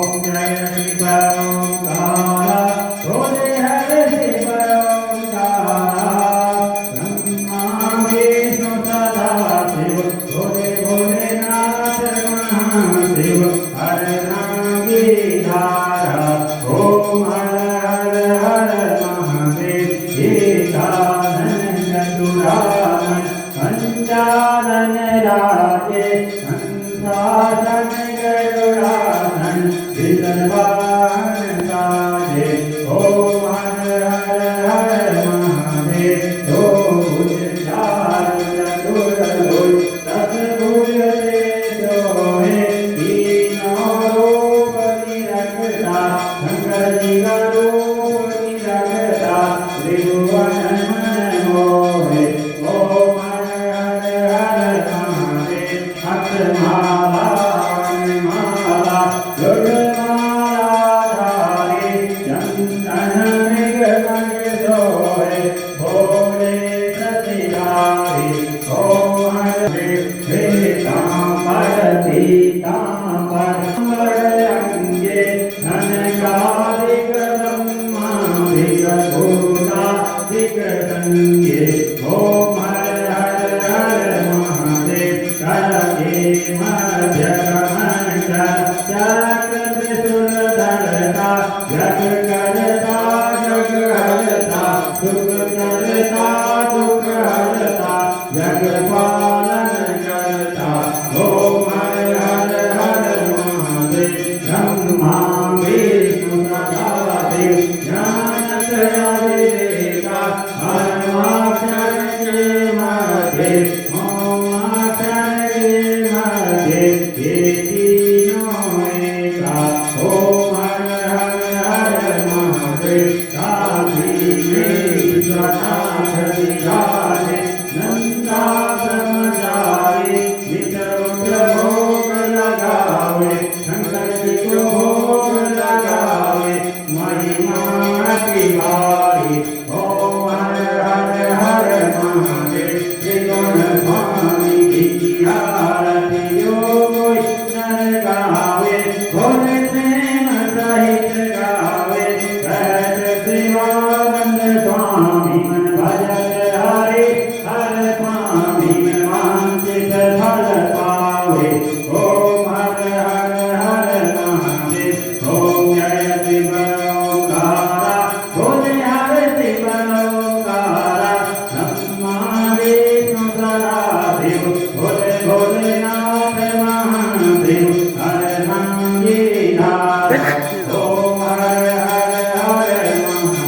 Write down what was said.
जय श्री परोपकारा भोले हरे श्री परोपकारा ब्रह्मा विष्णु सदा शिव भोले भोलेनाथ महादेव हर नागी धारा ओम हर हर हर महादेव एकानन चतुरानन पंचानन राजे संसाधन गरुड़ानन विदर्भान साजे ओम हर हर हर महादेव दो भुज चार चतुर भुज दस भुज तेजो है तीनों रूप निरखता शंकर जी का रूप निरखता त्रिभुवन मन मोहे ओम हर हर हर महादेव अक्षमाला माला गुणमाला धारे चंदन मृग संग सोहे भोले सतिहारी ओम हर पीतांबर पीतांबर अंगे धनकारिक ब्रह्मादिक भूतादिक संगे ओम हर हर हर महादेव करके मध्य कमंड चक्र त्रिशूल धरता जग करता जग हरता सुख करता दुख हरता जग पालन करता ओम हर हर हर महादेव ब्रह्मा विष्णु सदा शिव ज्ञानत्रय विवेका परमाक्षर के मध्य ओम अक्षर के मध्य ये तीनों एका ओम हर हर हर महादेव काशी में विश्वनाथ विराजे नंदा ब्रह्मचारी नित्य भोग लगावे शंकर जी को भोग लगावे महिमा की